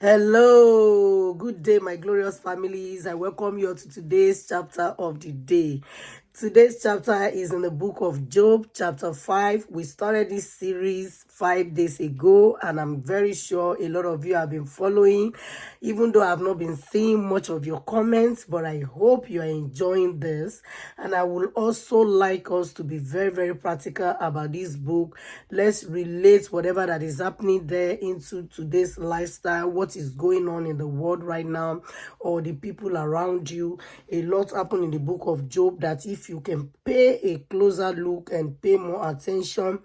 Hello, good day, my glorious families. I welcome you all to today's chapter of the day. Today's chapter is in the book of Job, chapter 5. We started this series 5 days ago, and I'm very sure a lot of you have been following, even though I've not been seeing much of your comments, but I hope you are enjoying this. And I would also like us to be very, very practical about this book. Let's relate whatever that is happening there into today's lifestyle, what is going on in the world right now, or the people around you. A lot happened in the book of Job that if you can pay a closer look and pay more attention,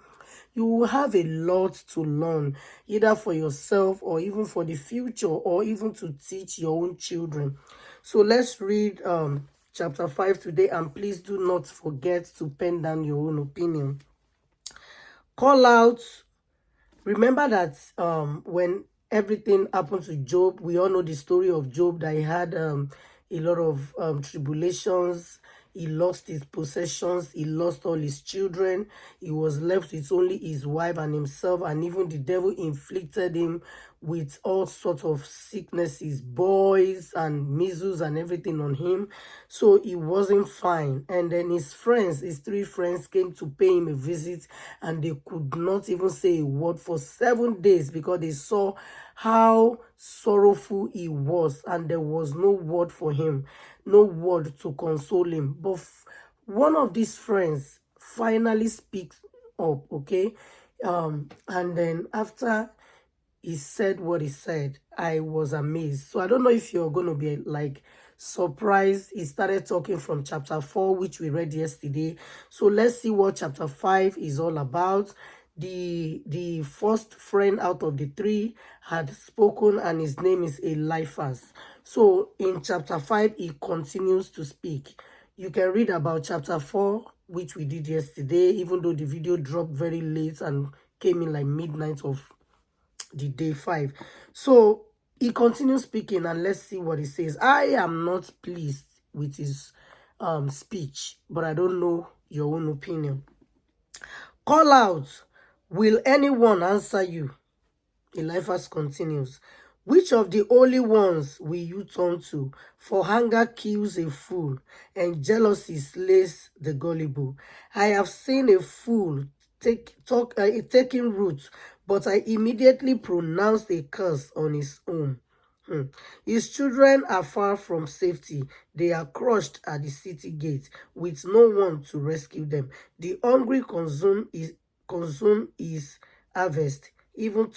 you will have a lot to learn, either for yourself or even for the future, or even to teach your own children. So let's read chapter 5 today, and please do not forget to pen down your own opinion. Call out. Remember that when everything happened to Job, we all know the story of Job, that he had a lot of tribulations. He lost his possessions. He lost all his children. He was left with only his wife and himself, and even the devil inflicted him with all sorts of sicknesses, boils and measles and everything on him. So he wasn't fine. And then his friends, his three friends, came to pay him a visit, and they could not even say a word for 7 days because they saw how sorrowful he was, and there was no word for him, no word to console him. But one of these friends finally speaks up, okay? And then after he said what he said, I was amazed. So I don't know if you're going to be like surprised. He started talking from chapter 4, which we read yesterday. So let's see what chapter 5 is all about. The first friend out of the three had spoken, and his name is Eliphaz. So in chapter 5, he continues to speak. You can read about chapter 4, which we did yesterday, even though the video dropped very late and came in like midnight of the day 5. So he continues speaking, and let's see what he says. I am not pleased with his speech, but I don't know your own opinion. Call out. Will anyone answer you? Eliphaz continues. Which of the holy ones will you turn to? For hunger kills a fool, and jealousy slays the gullible. I have seen a fool taking root, but I immediately pronounced a curse on his home. His children are far from safety. They are crushed at the city gate, with no one to rescue them. The hungry consume his harvest, even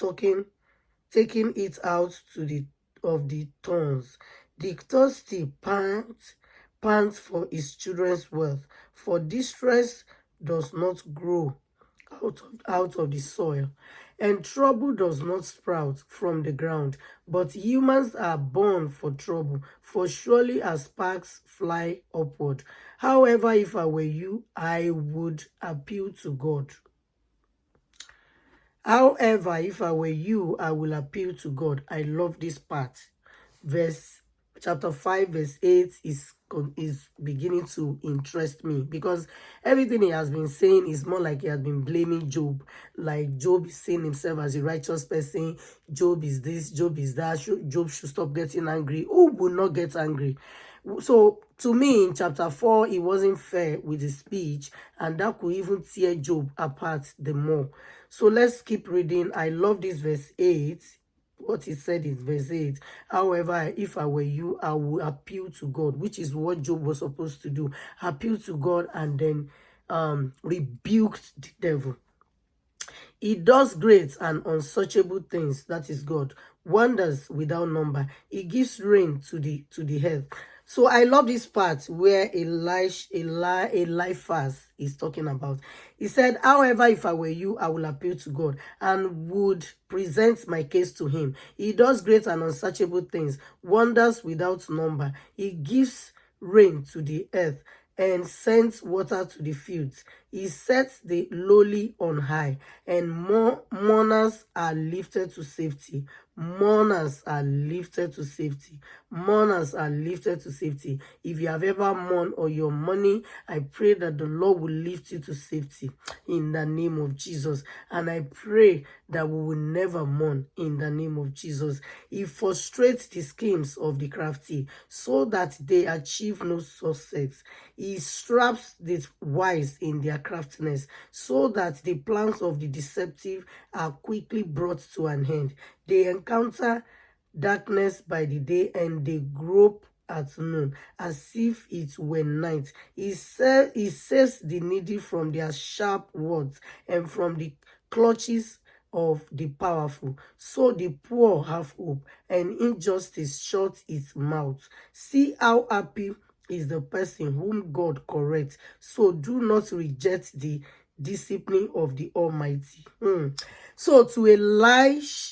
taking it out to the thorns. The thirsty pants for his children's wealth, for distress does not grow out of the soil, and trouble does not sprout from the ground. But humans are born for trouble, for surely as sparks fly upward. However, if I were you, I would appeal to God. However, if I were you, I will appeal to God. I love this part. Chapter 5, verse 8 is beginning to interest me, because everything he has been saying is more like he has been blaming Job. Like Job is seeing himself as a righteous person. Job is this, Job is that. Job should stop getting angry. Who will not get angry? So to me, in chapter 4, he wasn't fair with his speech, and that could even tear Job apart the more. So let's keep reading. I love this verse 8. What he said is verse 8. However, if I were you, I would appeal to God, which is what Job was supposed to do. Appeal to God and then rebuked the devil. He does great and unsearchable things, that is God, wonders without number. He gives rain to the earth. So I love this part where Eliphaz is talking about. He said, however, if I were you, I will appeal to God and would present my case to him. He does great and unsearchable things, wonders without number. He gives rain to the earth and sends water to the fields. He sets the lowly on high, and mourners are lifted to safety. Mourners are lifted to safety. Mourners are lifted to safety. If you have ever mourned or your money, I pray that the Lord will lift you to safety in the name of Jesus. And I pray that we will never mourn in the name of Jesus. He frustrates the schemes of the crafty so that they achieve no success. He straps the wise in their craftiness so that the plans of the deceptive are quickly brought to an end. They encounter darkness by the day and they grope at noon as if it were night. He saves the needy from their sharp words and from the clutches of the powerful. So the poor have hope and injustice shuts its mouth. See how happy is the person whom God corrects. So do not reject the discipline of the Almighty. So to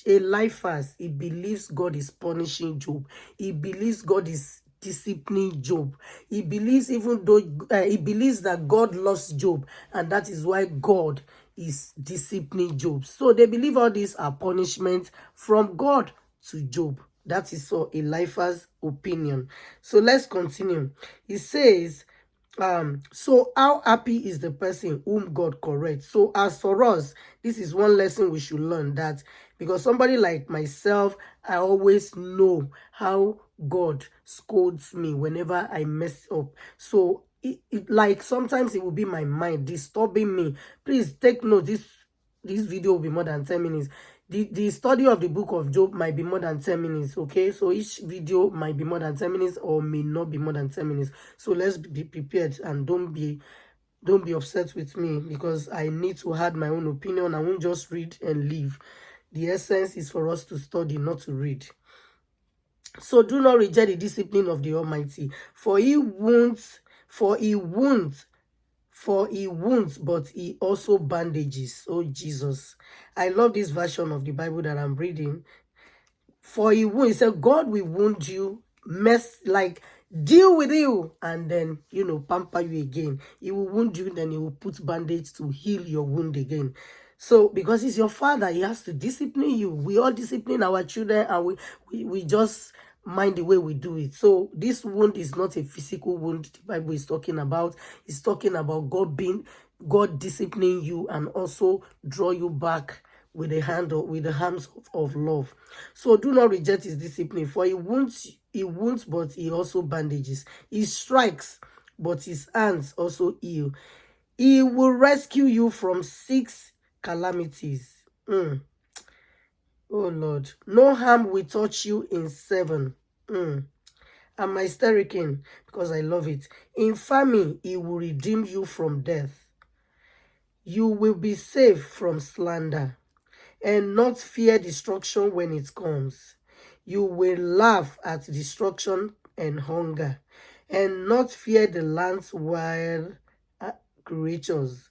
Eliphaz, he believes God is punishing Job. He believes God is disciplining Job. He believes he believes that God loves Job, and that is why God is disciplining Job. So they believe all these are punishments from God to Job. That is so Eliphaz's opinion. So let's continue. He says, so how happy is the person whom God corrects? So as for us, this is one lesson we should learn, that because somebody like myself, I always know how God scolds me whenever I mess up. So like sometimes it will be my mind disturbing me. Please take note, this video will be more than 10 minutes. The study of the book of Job might be more than 10 minutes, okay? So each video might be more than 10 minutes or may not be more than 10 minutes. So let's be prepared and don't be upset with me because I need to add my own opinion. I won't just read and leave. The essence is for us to study, not to read. So do not reject the discipline of the Almighty, for he wounds, but he also bandages. Oh, Jesus. I love this version of the Bible that I'm reading. For he wounds, he said, God will wound you, deal with you, and then, pamper you again. He will wound you, then he will put bandage to heal your wound again. So, because he's your father, he has to discipline you. We all discipline our children, and we just mind the way we do it. So this wound is not a physical wound the Bible is talking about. It's talking about God disciplining you and also draw you back with the hands of love. So do not reject his discipline, for he wounds, but he also bandages. He strikes, but his hands also heal. He will rescue you from 6 calamities. Oh Lord, no harm will touch you in 7. I'm hysterical because I love it. In famine, he will redeem you from death. You will be safe from slander and not fear destruction when it comes. You will laugh at destruction and hunger and not fear the land's wild creatures.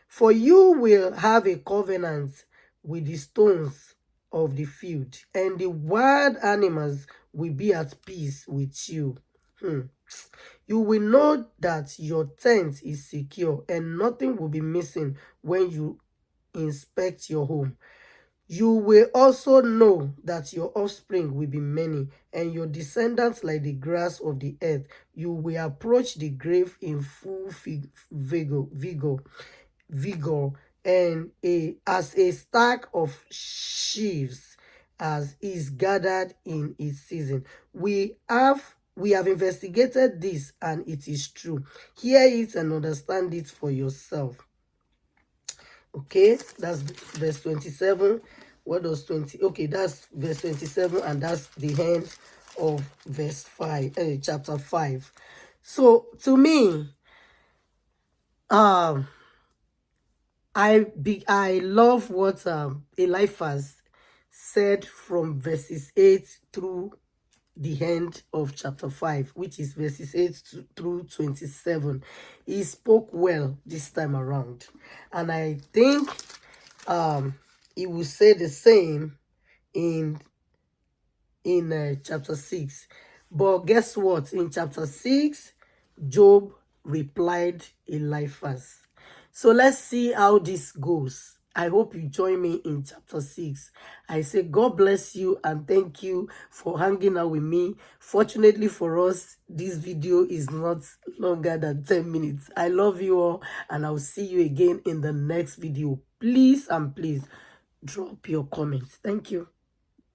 For you will have a covenant with the stones of the field, and the wild animals will be at peace with you. You will know that your tent is secure and nothing will be missing when you inspect your home. You will also know that your offspring will be many, and your descendants like the grass of the earth. You will approach the grave in full vigor, and as a stack of sheaves as is gathered in its season. We have investigated this, and it is true. Hear it and understand it for yourself. Okay, that's verse 27. What does 20? Okay, that's verse 27, and that's the end of verse 5, chapter 5. So to me, I love what Eliphaz said from verses 8 through the end of chapter 5, which is verses 8 through 27. He spoke well this time around, and I think he will say the same in chapter 6. But guess what? In chapter 6, Job replied Eliphaz. So let's see how this goes. I hope you join me in chapter 6. I say God bless you and thank you for hanging out with me. Fortunately for us, this video is not longer than 10 minutes. I love you all and I'll see you again in the next video. Please and please drop your comments. Thank you.